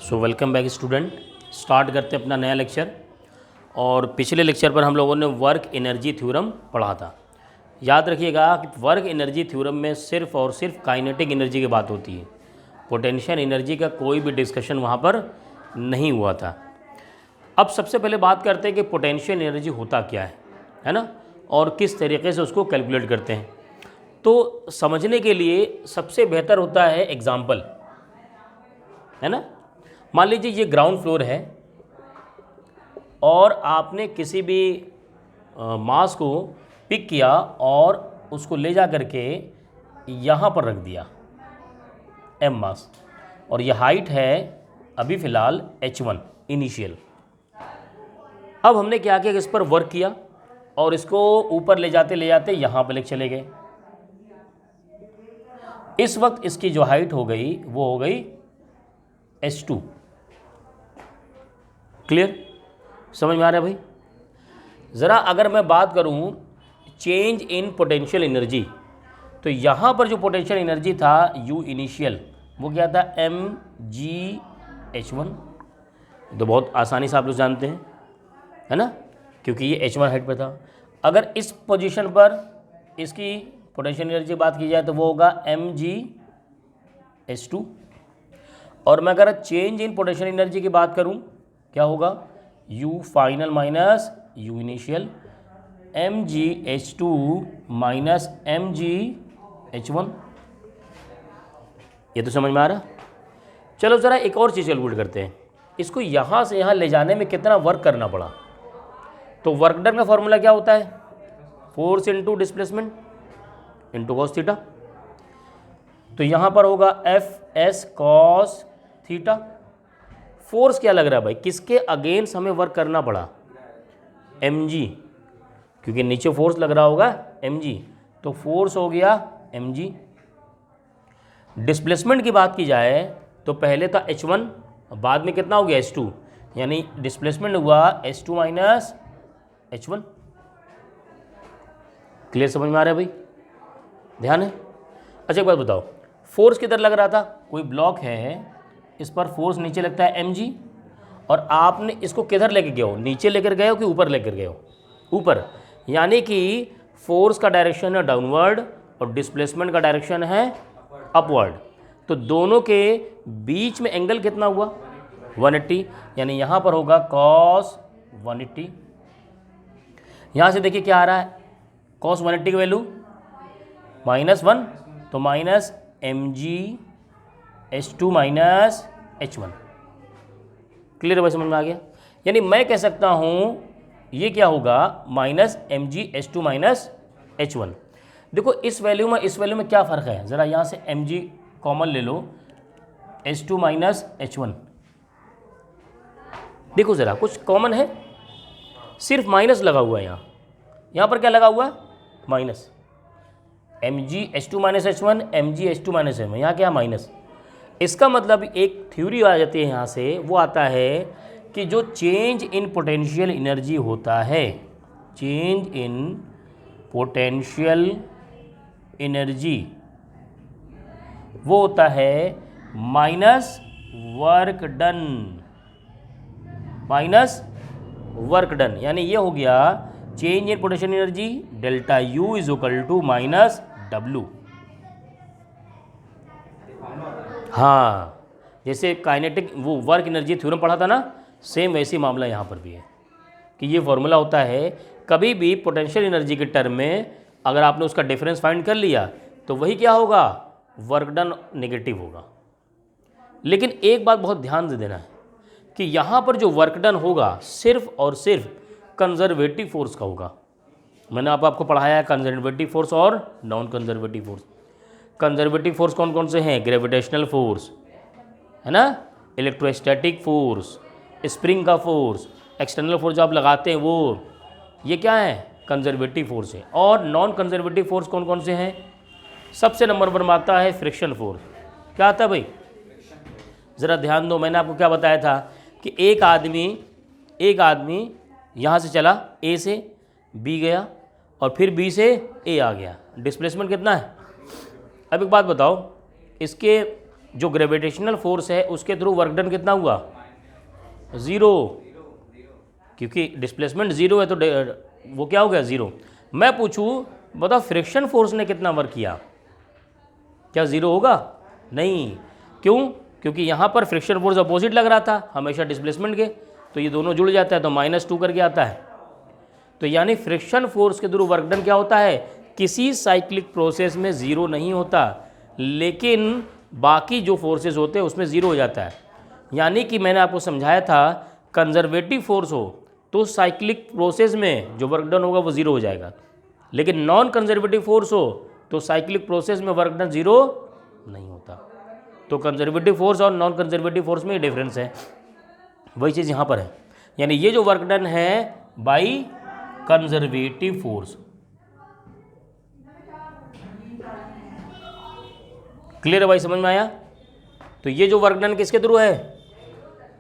So welcome back student. Start करते हैं अपना नया लेक्चर। और पिछले लेक्चर पर हम लोगों ने वर्क एनर्जी थ्योरम पढ़ा था। याद रखिएगा कि वर्क एनर्जी थ्योरम में सिर्फ और सिर्फ काइनेटिक एनर्जी की बात होती है, पोटेंशियल एनर्जी का कोई भी डिस्कशन वहाँ पर नहीं हुआ था। अब सबसे पहले बात करते हैं कि पोटेंशियल एनर्जी होता क्या है ना, और किस तरीके से उसको कैलकुलेट करते हैं। तो समझने के लिए सबसे बेहतर होता है एग्जाम्पल, है ना। मान लीजिए ये ग्राउंड फ्लोर है और आपने किसी भी मास को पिक किया और उसको ले जा करके यहाँ पर रख दिया m मास, और ये हाइट है अभी फ़िलहाल h1 इनिशियल। अब हमने क्या किया कि इस पर वर्क किया और इसको ऊपर ले जाते यहाँ पर लेके चले गए। इस वक्त इसकी जो हाइट हो गई वो हो गई h2। क्लियर, समझ में आ रहा है भाई। ज़रा अगर मैं बात करूं चेंज इन पोटेंशियल एनर्जी, तो यहाँ पर जो पोटेंशियल एनर्जी था U इनिशियल वो क्या था mgh1। तो बहुत आसानी से आप लोग जानते हैं, है ना, क्योंकि ये h1 हाइट पर था। अगर इस पोजीशन पर इसकी पोटेंशियल एनर्जी बात की जाए तो वो होगा mgh2। और मैं अगर चेंज इन पोटेंशियल एनर्जी की बात करूं क्या होगा U final minus U initial mgh2 minus mgh1। ये तो समझ में आ रहा। चलो ज़रा एक और चीज़ कैलकुलेट करते हैं। इसको यहाँ से यहाँ ले जाने में कितना वर्क करना पड़ा। तो वर्क डन का फॉर्मूला क्या होता है, force into displacement into cos theta. तो यहाँ पर होगा Fs कॉस थीटा। फोर्स क्या लग रहा है भाई, किसके अगेंस्ट हमें वर्क करना पड़ा, mg, क्योंकि नीचे फोर्स लग रहा होगा mg, तो फोर्स हो गया mg। डिस्प्लेसमेंट की बात की जाए तो पहले था h1, बाद में कितना हो गया h2, यानी डिस्प्लेसमेंट हुआ h2 माइनस h1। क्लियर, समझ में आ रहा है भाई, ध्यान है। अच्छा एक बात बताओ, फोर्स किधर लग रहा था, कोई ब्लॉक है इस पर फोर्स नीचे लगता है mg, और आपने इसको किधर लेके गए हो, नीचे लेकर गए हो कि ऊपर लेकर गए हो, ऊपर, यानी कि फोर्स का डायरेक्शन है डाउनवर्ड और डिस्प्लेसमेंट का डायरेक्शन है अपवर्ड। तो दोनों के बीच में एंगल कितना हुआ 180, यानी यहाँ पर होगा cos 180। यहाँ से देखिए क्या आ रहा है, cos 180 की वैल्यू -1, तो minus mgh2 minus h1। Clear भाई, समझ में आ गया। यानी मैं कह सकता हूँ ये क्या होगा माइनस mgh2 माइनस h1। देखो इस वैल्यू में क्या फ़र्क है, ज़रा यहाँ से mg कॉमन ले लो, h2 माइनस h1। देखो ज़रा कुछ कॉमन है, सिर्फ माइनस लगा हुआ है यहाँ पर क्या लगा हुआ है minus, mgh2 minus h1 mgh2 minus h1, यहाँ क्या माइनस। इसका मतलब एक थ्योरी आ जाती है यहाँ से, वो आता है कि जो चेंज इन पोटेंशियल एनर्जी होता है, चेंज इन पोटेंशियल एनर्जी वो होता है minus work done, minus work done. यानी ये हो गया change in potential energy delta U is equal to minus W। हाँ, जैसे काइनेटिक वो वर्क एनर्जी थ्योरम पढ़ा था ना, सेम वैसे मामला यहाँ पर भी है कि ये फॉर्मूला होता है, कभी भी पोटेंशियल एनर्जी के टर्म में अगर आपने उसका डिफरेंस फाइंड कर लिया तो वही क्या होगा, वर्क डन नेगेटिव होगा। लेकिन एक बात बहुत ध्यान से देना है कि यहाँ पर जो वर्क डन होगा सिर्फ और सिर्फ कंजर्वेटिव फोर्स का होगा। मैंने आपको पढ़ाया है कंजर्वेटिव फोर्स और non conservative force. Conservative force कौन कौन से हैं, ग्रेविटेशनल फोर्स, है ना, इलेक्ट्रोस्टैटिक फोर्स, स्प्रिंग का फोर्स, एक्सटर्नल फोर्स जो आप लगाते हैं वो, ये क्या है कंजर्वेटिव फोर्स है। और नॉन कंजर्वेटिव फोर्स कौन कौन से हैं, सबसे नंबर पर आता है फ्रिक्शन फोर्स। क्या आता है भाई, ज़रा ध्यान दो, मैंने आपको क्या बताया था कि एक आदमी यहाँ से चला A से B गया और फिर B से A आ गया, डिस्प्लेसमेंट कितना है। अब एक बात बताओ, इसके जो ग्रेविटेशनल फोर्स है उसके थ्रू वर्क डन कितना हुआ, 0, क्योंकि डिस्प्लेसमेंट 0 है तो वो क्या हो गया, 0। मैं पूछूं बताओ फ्रिक्शन फोर्स ने कितना वर्क किया, क्या 0 होगा, नहीं, क्यों, क्योंकि यहाँ पर फ्रिक्शन फोर्स अपोजिट लग रहा था हमेशा डिस्प्लेसमेंट के, तो ये दोनों जुड़ जाता है तो -2 करके आता है। तो यानी फ्रिक्शन फोर्स के थ्रू वर्क डन क्या होता है, किसी साइक्लिक प्रोसेस में 0 नहीं होता, लेकिन बाकी जो फोर्सेस होते हैं उसमें 0 हो जाता है। यानी कि मैंने आपको समझाया था कंजर्वेटिव फोर्स हो तो साइक्लिक प्रोसेस में जो वर्क डन होगा वो 0 हो जाएगा, लेकिन नॉन कंजर्वेटिव फोर्स हो तो साइक्लिक प्रोसेस में वर्क डन 0 नहीं होता। तो कंजर्वेटिव फोर्स और नॉन कंजर्वेटिव फोर्स में डिफरेंस है, वही चीज़ यहाँ पर है। यानी ये जो वर्क डन है बाई कंजर्वेटिव फोर्स, क्लियर है भाई, समझ में आया। तो ये जो वर्क डन किसके थ्रू है,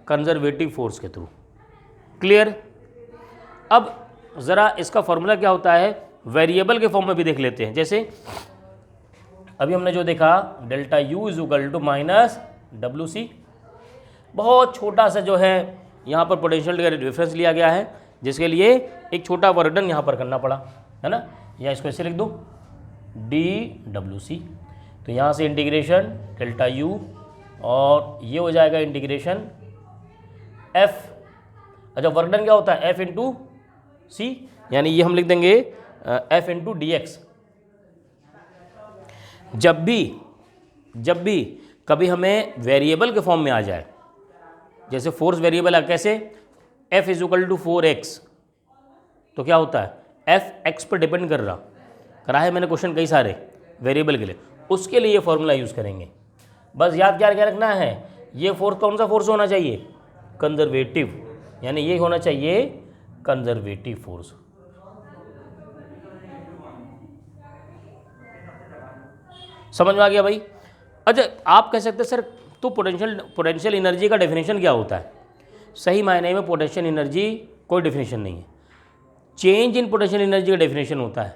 कंजर्वेटिव फोर्स के थ्रू, क्लियर। अब ज़रा इसका फॉर्मूला क्या होता है वेरिएबल के फॉर्म में भी देख लेते हैं। जैसे अभी हमने जो देखा delta U is equal to -WC, बहुत छोटा सा जो है यहाँ पर पोटेंशियल का डिफरेंस लिया गया है, जिसके लिए एक छोटा वर्क डन यहाँ पर करना पड़ा, है ना, या इसको ऐसे लिख दो dWC। तो यहाँ से इंटीग्रेशन डेल्टा U और ये हो जाएगा इंटीग्रेशन F। अच्छा वर्क डन क्या होता है F इंटू C, यानी ये हम लिख देंगे F इंटू DX। जब भी कभी हमें वेरिएबल के फॉर्म में आ जाए, जैसे फोर्स वेरिएबल है, कैसे F is equal to 4x, तो क्या होता है F x पर डिपेंड कर रहा है मैंने क्वेश्चन कई सारे वेरिएबल के लिए, उसके लिए ये फॉर्मूला यूज़ करेंगे। बस याद क्या रखना है, ये फोर्स कौन सा फोर्स होना चाहिए, कंजर्वेटिव, यानी ये होना चाहिए कंजर्वेटिव फोर्स। समझ में आ गया भाई। अच्छा आप कह सकते हैं सर तो पोटेंशियल एनर्जी का डेफिनेशन क्या होता है। सही मायने में पोटेंशियल एनर्जी कोई डेफिनेशन नहीं है, चेंज इन पोटेंशियल एनर्जी का डेफिनेशन होता है।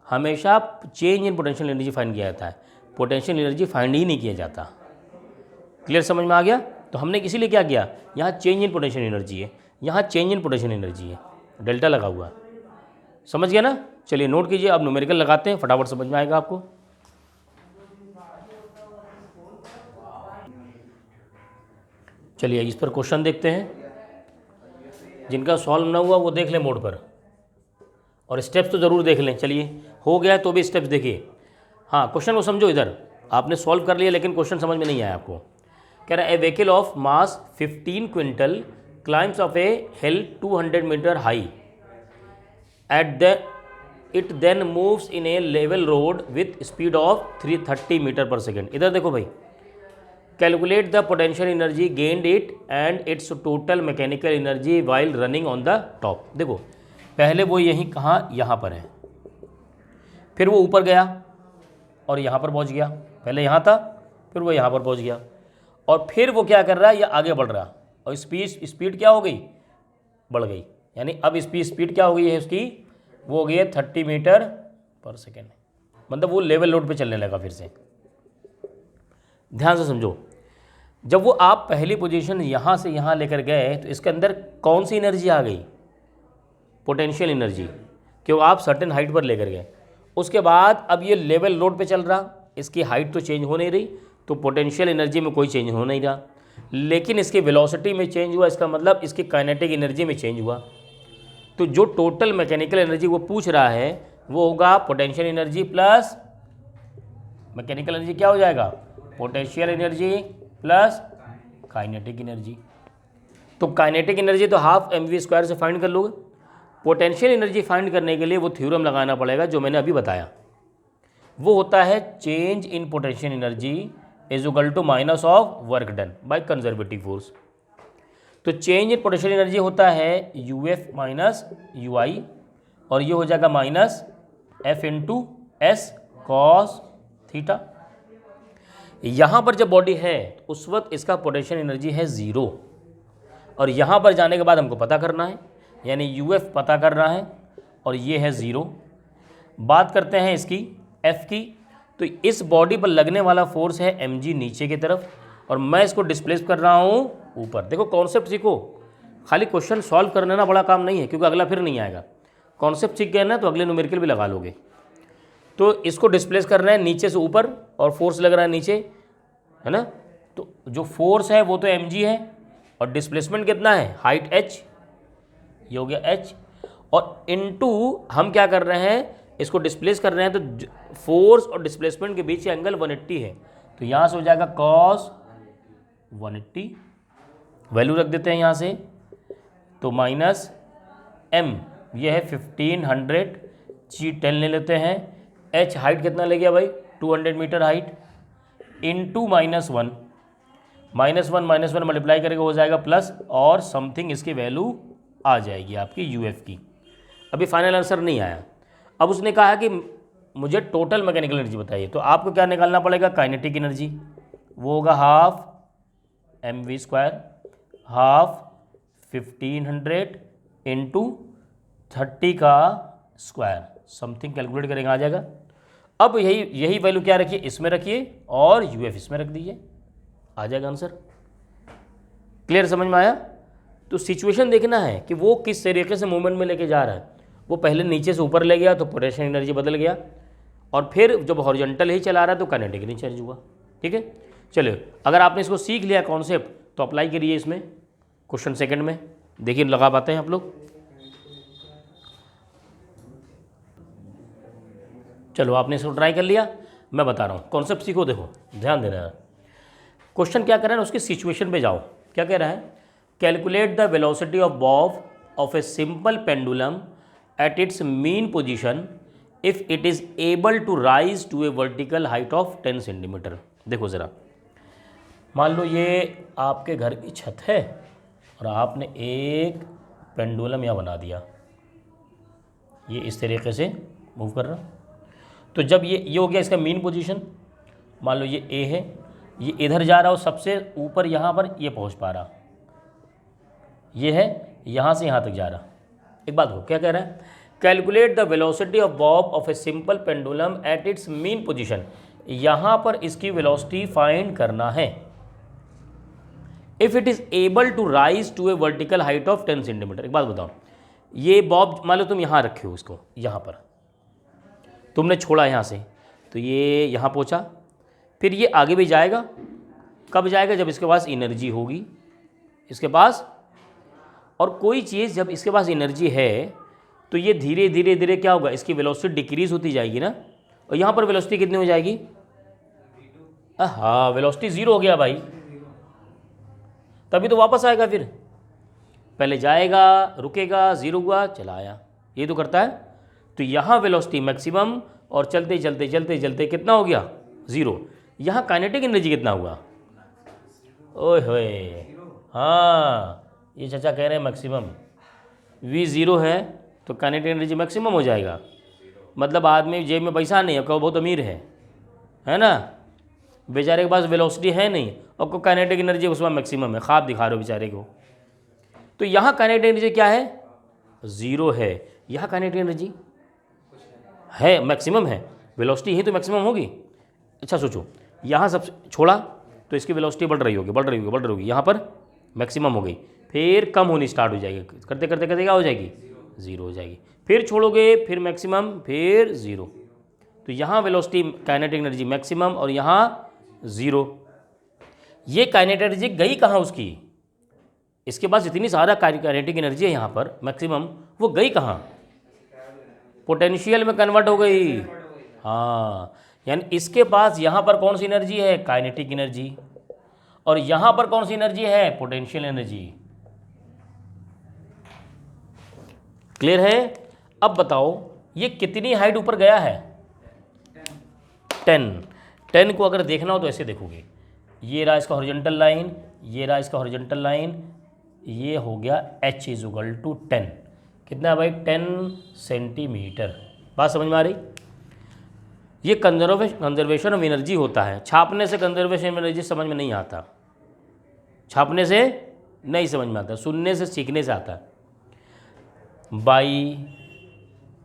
हमेशा change in potential energy find किया जाता है, पोटेंशियल एनर्जी फाइंड ही नहीं किया जाता। क्लियर, समझ में आ गया। तो हमने इसीलिए क्या किया, यहाँ चेंज इन पोटेंशियल एनर्जी है, यहाँ चेंज इन पोटेंशियल एनर्जी है, डेल्टा लगा हुआ है, समझ गया ना। चलिए नोट कीजिए, अब न्यूमेरिकल लगाते हैं, फटाफट समझ में आएगा आपको। चलिए इस पर क्वेश्चन देखते हैं, जिनका सॉल्व ना हुआ वो देख लें मोड पर, और स्टेप्स तो ज़रूर देख लें। चलिए हो गया तो भी स्टेप्स देखिए। हाँ क्वेश्चन को समझो, इधर आपने सॉल्व कर लिया लेकिन क्वेश्चन समझ में नहीं आया आपको। कह रहा है a vehicle of mass 15 quintal climbs of a hill 200 metre high it then moves in a level road with speed of 330 metre per second. इधर देखो भाई, calculate the potential energy gained it and its total mechanical energy while running on the top. देखो पहले वो यहीं कहाँ, यहाँ पर है, फिर वो ऊपर गया और यहाँ पर पहुँच गया, पहले यहाँ था फिर वो यहाँ पर पहुँच गया, और फिर वो क्या कर रहा है, ये आगे बढ़ रहा, और स्पीड क्या हो गई, बढ़ गई। यानी अब स्पीड क्या हो गई है उसकी, वो हो गई है 30 मीटर पर सेकेंड, मतलब वो लेवल लोड पे चलने लगा फिर से। ध्यान से समझो, जब वो आप पहली पोजीशन यहाँ से यहाँ लेकर गए तो इसके अंदर कौन सी एनर्जी आ गई, पोटेंशियल एनर्जी, क्यों आप सर्टेन हाइट पर लेकर गए। उसके बाद अब ये लेवल लोड पे चल रहा, इसकी हाइट तो चेंज हो नहीं रही, तो पोटेंशियल एनर्जी में कोई चेंज हो नहीं रहा, लेकिन इसकी वेलोसिटी में चेंज हुआ, इसका मतलब इसकी काइनेटिक एनर्जी में चेंज हुआ। तो जो टोटल मैकेनिकल एनर्जी वो पूछ रहा है वो होगा potential energy plus mechanical energy, क्या हो जाएगा, potential energy plus kinetic energy. तो काइनेटिक एनर्जी तो हाफ mv² से फाइंड कर लोगे, पोटेंशियल एनर्जी फाइंड करने के लिए वो थ्योरम लगाना पड़ेगा जो मैंने अभी बताया, वो होता है change in potential energy is equal to minus of work done by conservative force. तो चेंज इन पोटेंशियल एनर्जी होता है uf माइनस ui, और ये हो जाएगा minus f into S cos theta. यहाँ पर जब बॉडी है उस वक्त इसका पोटेंशियल एनर्जी है 0, और यहाँ पर जाने के बाद हमको पता करना है, यानी uf पता करना है, और ये है 0। बात करते हैं इसकी f की, तो इस बॉडी पर लगने वाला फोर्स है mg नीचे की तरफ, और मैं इसको डिस्प्लेस कर रहा हूँ ऊपर। देखो कॉन्सेप्ट सीखो, खाली क्वेश्चन सॉल्व करने ना बड़ा काम नहीं है, क्योंकि अगला फिर नहीं आएगा। कॉन्सेप्ट सीख गए ना तो अगले न्यूमेरिकल भी लगा लोगे। तो इसको डिस्प्लेस कर रहे हैं नीचे से ऊपर, और फोर्स लग रहा है नीचे, है ना। तो जो फोर्स है वो तो mg है, और डिस्प्लेसमेंट कितना है, हाइट h, ये हो गया h, और इनटू हम क्या कर रहे हैं, इसको डिस्प्लेस कर रहे हैं, तो फोर्स और डिस्प्लेसमेंट के बीच एंगल 180 है, तो यहाँ से हो जाएगा cos 180, वैल्यू रख देते हैं यहाँ से, तो माइनस m, ये है 1500, g 10 ले लेते हैं, h हाइट कितना ले गया भाई, 200 मीटर हाइट, इंटू -1, -1 मल्टीप्लाई करेगा हो जाएगा प्लस, और समथिंग इसकी वैल्यू आ जाएगी आपकी यूएफ की। अभी फाइनल आंसर नहीं आया। अब उसने कहा कि मुझे टोटल मैकेनिकल एनर्जी बताइए, तो आपको क्या निकालना पड़ेगा, काइनेटिक एनर्जी, वो होगा हाफ mv², हाफ 1500 इंटू 30 का स्क्वायर, समथिंग कैलकुलेट करेंगे आ जाएगा। अब यही वैल्यू क्या रखिए, इसमें रखिए, और यूएफ इसमें रख दीजिए, आ जाएगा आंसर। क्लियर, समझ में आया। तो सिचुएशन देखना है कि वो किस तरीके से मूवमेंट में लेके जा रहा है। वो पहले नीचे से ऊपर ले गया तो पोटेंशियल एनर्जी बदल गया, और फिर जब हॉरिजॉन्टल ही चला रहा है तो काइनेटिक एनर्जी चेंज हुआ। ठीक है, चलिए अगर आपने इसको सीख लिया कॉन्सेप्ट तो अप्लाई करिए इसमें क्वेश्चन सेकंड में, देखिए लगा पाते हैं आप लोग। चलो आपने इसको ट्राई कर लिया, मैं बता रहा हूँ कॉन्सेप्ट सीखो, देखो ध्यान देना है। क्वेश्चन क्या कर रहा है, उसकी सिचुएशन पे जाओ। क्या कह रहा है, calculate the velocity of bob of a simple pendulum at its mean position if it is able to rise to a vertical height of 10 centimetre. देखो ज़रा, मान लो ये आपके घर की छत है और आपने एक पेंडुलम यहाँ बना दिया, ये इस तरीके से मूव कर रहा। तो जब ये हो गया इसका मीन पोजीशन, मान लो ये ए है, ये इधर जा रहा हो सबसे ऊपर, यहाँ पर ये पहुँच पा रहा, ये है यहाँ से यहाँ तक जा रहा। एक बात हो, क्या कह रहा है, calculate the velocity of bob of a simple pendulum at its mean position. यहाँ पर इसकी वेलोसिटी फाइंड करना है if it is able to rise to a vertical height of 10 centimetre. एक बात बताओ, ये बॉब मान लो तुम यहाँ रखे हो इसको, यहाँ पर तुमने छोड़ा यहाँ से, तो ये यहाँ पहुँचा, फिर ये आगे भी जाएगा। कब जाएगा, जब इसके पास एनर्जी होगी इसके पास। और कोई चीज़ जब इसके पास एनर्जी है तो ये धीरे धीरे धीरे क्या होगा, इसकी वेलोसिटी डिक्रीज होती जाएगी ना। और यहाँ पर वेलोसिटी कितनी हो जाएगी, हाँ वेलोसिटी 0 हो गया भाई, तभी तो वापस आएगा। फिर पहले जाएगा, रुकेगा, 0 हुआ, चला आया, ये तो करता है। तो यहाँ वेलोसिटी मैक्सिमम, और चलते चलते चलते चलते कितना हो गया, 0। यहाँ काइनेटिक एनर्जी कितना हुआ, ओए होए, हाँ ये चाचा कह रहे हैं मैक्सिमम, V 0 है तो काइनेटिक एनर्जी मैक्सिमम हो जाएगा। मतलब आदमी जेब में पैसा नहीं है, कहो बहुत अमीर है ना, बेचारे के पास वेलोसिटी है नहीं और को काइनेटिक एनर्जी उसमें मैक्सिमम है, ख्वाब दिखा रहे हो बेचारे को। तो यहाँ काइनेटिक एनर्जी क्या है, 0 है। यहाँ काइनेटिक एनर्जी है, मैक्सिमम है, वेलोसिटी ही तो मैक्सिमम होगी। अच्छा सोचो, यहाँ सब छोड़ा तो इसकी वेलोसिटी बढ़ रही होगी, बढ़ रही होगी, बढ़ रही होगी, यहाँ पर मैक्सिमम हो गई, फिर कम होनी स्टार्ट हो जाएगी, करते करते करते क्या हो जाएगी, 0 हो जाएगी। फिर छोड़ोगे, फिर मैक्सिमम, फिर 0। तो यहाँ वेलोसिटी काइनेटिक एनर्जी मैक्सिमम और यहाँ 0। ये काइनेटिक एनर्जी गई कहाँ उसकी, इसके पास इतनी सारा काइनेटिक एनर्जी है यहाँ पर मैक्सिमम, वो गई कहाँ, पोटेंशियल में कन्वर्ट हो गई। हाँ, यानी इसके पास यहाँ पर कौन सी एनर्जी है, काइनेटिक एनर्जी, और यहाँ पर कौन सी एनर्जी है, पोटेंशियल एनर्जी। क्लियर है। अब बताओ ये कितनी हाइट ऊपर गया है, 10 को अगर देखना हो तो ऐसे देखोगे, ये रहा इसका हॉरिजॉन्टल लाइन, ये रहा इसका हॉरिजॉन्टल लाइन, ये हो गया h = 10, कितना है भाई, 10 सेंटीमीटर। बात समझ में आ रही। ये कंजर्वेशन ऑफ एनर्जी होता है, छापने से कंजर्वेशन ऑफ एनर्जी समझ में नहीं आता, छापने से नहीं समझ में आता, सुनने से सीखने से आता है। बाई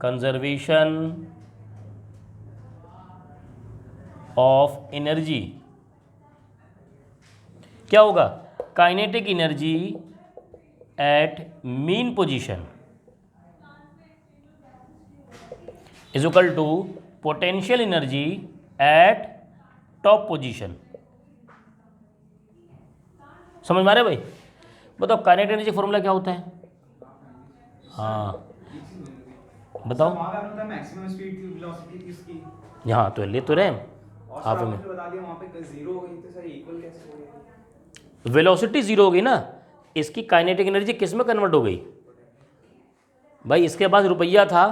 कंजर्वेशन ऑफ एनर्जी, क्या होगा, kinetic energy at mean position is equal to potential energy at top position. समझ में आ रहा है भाई? बताओ काइनेटिक एनर्जी फॉर्मूला क्या होता है? हाँ बताओ। मैक्सिमम स्पीड की वेलोसिटी थी उसकी, यहाँ तो ले तो रहे हैं और हाफ सर में, आपने बता दिया वहाँ पे जीरो हो गई, तो सर इक्वल कैसे हो गई? वेलोसिटी जीरो हो गई ना, इसकी काइनेटिक एनर्जी किस में कन्वर्ट हो गई भाई? इसके पास रुपया था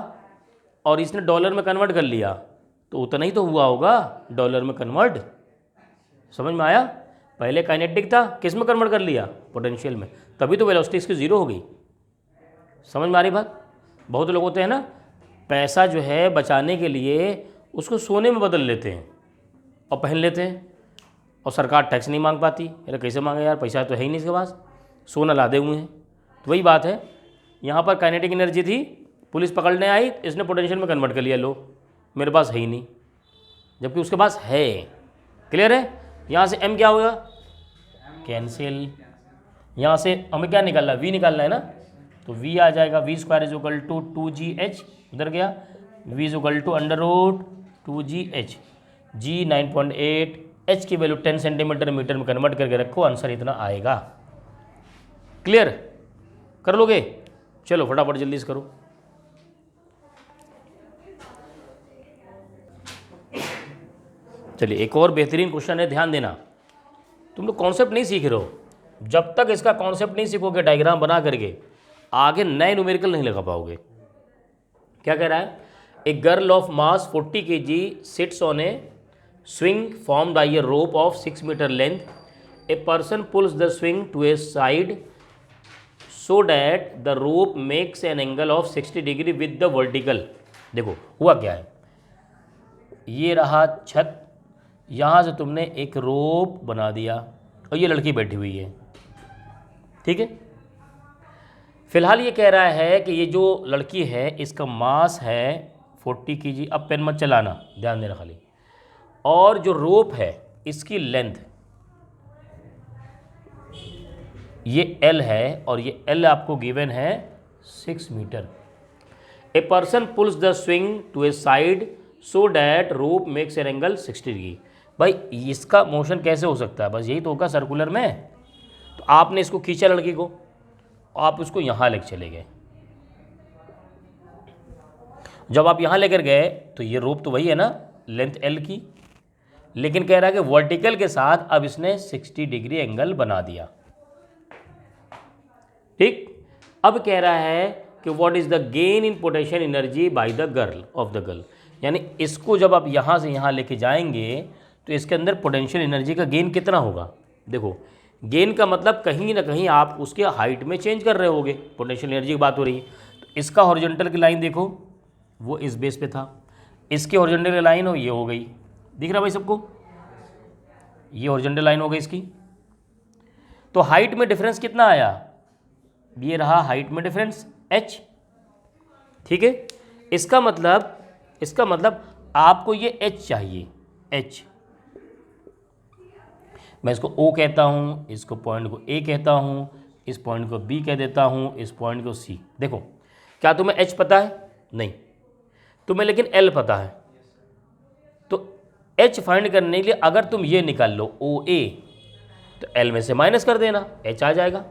और इसने डॉलर में कन्वर्ट कर लिया, तो उतना ही तो हुआ होगा डॉलर में कन्वर्ट। समझ में आया? पहले काइनेटिक था, किस में कन्वर्ट कर लिया? पोटेंशियल में, तभी तो वेलोसिटी इसकी ज़ीरो हो गई। समझ में आ रही बात? बहुत लोग होते हैं ना, पैसा जो है बचाने के लिए उसको सोने में बदल लेते हैं और पहन लेते हैं, और सरकार टैक्स नहीं मांग पाती। अरे कैसे मांगे यार, पैसा तो है ही नहीं इसके पास, सोना लादे हुए हैं। तो वही बात है, यहाँ पर काइनेटिक एनर्जी थी, पुलिस पकड़ने आई, इसने पोटेंशियल में कन्वर्ट कर लिया, लो मेरे पास है ही नहीं, जबकि उसके पास है। क्लियर है? यहाँ से m क्या होगा, कैंसिल। यहाँ से हमें क्या निकालना है, v निकालना है ना, तो v आ जाएगा v square is equal to 2gh, उधर गया v is equal to under root 2gh, g 9.8, h की वैल्यू 10 सेंटीमीटर मीटर में कन्वर्ट करके रखो, आंसर इतना आएगा। क्लियर? कर लोगे? चलो फटाफट जल्दी से करो। चलिए एक और बेहतरीन क्वेश्चन है, ध्यान देना। तुम लोग कॉन्सेप्ट नहीं सीख रहे हो, जब तक इसका कॉन्सेप्ट नहीं सीखोगे डायग्राम बना करके आगे नए न्यूमेरिकल नहीं लगा पाओगे। क्या कह रहा है? A girl of mass 40 kg sits on a swing formed by a rope of 6 metre length, a person pulls the swing to a side so that the rope makes an angle of 60 degree with the vertical. देखो हुआ क्या है, ये रहा छत, यहाँ से तुमने एक रोप बना दिया और ये लड़की बैठी हुई है, ठीक है। फिलहाल ये कह रहा है कि ये जो लड़की है इसका मास है 40 kg, अब पेन मत चलाना, ध्यान देना खाली, और जो रोप है इसकी लेंथ ये L है, और ये L आपको गिवन है 6 metre. A person pulls the swing to a side so that rope makes an angle 60 degree. भाई इसका मोशन कैसे हो सकता है? बस यही तो होगा सर्कुलर में। तो आपने इसको खींचा लड़की को, आप उसको यहाँ लेकर चले गए, जब आप यहाँ लेकर गए तो ये रोप तो वही है ना, लेंथ L की, लेकिन कह रहा है कि वर्टिकल के साथ अब इसने 60 डिग्री एंगल बना दिया, ठीक। अब कह रहा है कि what is the gain in potential energy by the girl of the girl, यानी इसको जब आप यहाँ से यहाँ लेके जाएंगे तो इसके अंदर पोटेंशियल एनर्जी का गेन कितना होगा। देखो गेन का मतलब कहीं ना कहीं आप उसके हाइट में चेंज कर रहे होगे, पोटेंशियल एनर्जी की बात हो रही है। तो इसका हॉरिजॉन्टल की लाइन देखो, वो इस बेस पे था, इसकी हॉरिजॉन्टल की लाइन हो ये हो गई, दिख रहा भाई सबको, ये हॉरिजॉन्टल लाइन हो गई इसकी। तो हाइट में डिफरेंस कितना आया, ये रहा हाइट में डिफरेंस h, ठीक है। इसका मतलब आपको ये h चाहिए, h, मैं इसको O कहता हूँ, इसको पॉइंट को A कहता हूँ, इस पॉइंट को B कह देता हूँ, इस पॉइंट को C। देखो क्या तुम्हें H पता है? नहीं, तुम्हें लेकिन L पता है। तो H फाइंड करने के लिए अगर तुम ये निकाल लो OA, तो L में से माइनस कर देना, H आ जाएगा।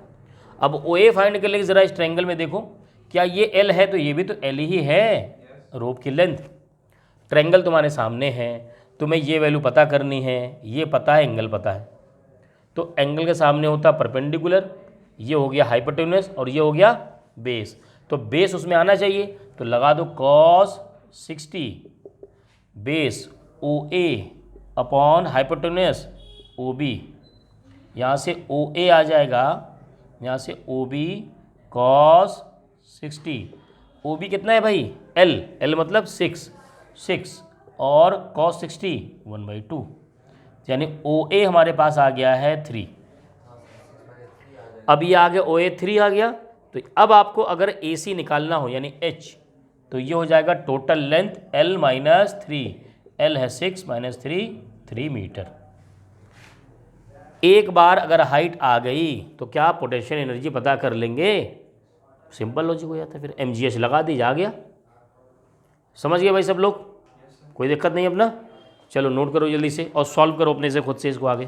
अब OA फाइंड करने के लिए ज़रा इस ट्रायंगल में देखो, क्या ये L है? तो ये भी तो L ही है, रोप की लेंथ। ट्रायंगल तुम्हारे सामने है, तुम्हें ये वैल्यू पता करनी है, ये पता है, एंगल पता है। तो एंगल के सामने होता परपेंडिकुलर, ये हो गया हाइपोटेन्यूस और ये हो गया बेस, तो बेस उसमें आना चाहिए, तो लगा दो cos 60 base OA upon hypotenuse OB, यहाँ से OA आ जाएगा, यहाँ से OB cos 60, OB कितना है भाई? L मतलब 6 और cos 60 1/2, यानी OA हमारे पास आ गया है 3। अब ये आगे OA 3 आ गया, तो अब आपको अगर AC निकालना हो यानी H, तो ये हो जाएगा टोटल लेंथ L - 3, L है 6 - 3 3 मीटर। एक बार अगर हाइट आ गई तो क्या पोटेंशियल एनर्जी पता कर लेंगे, सिंपल लॉजिक हो जाता है। फिर mgh लगा दीजिए, आ गया। समझ गए भाई सब लोग, कोई दिक्कत नहीं अपना। चलो नोट करो जल्दी से और सॉल्व करो अपने से खुद से इसको आगे।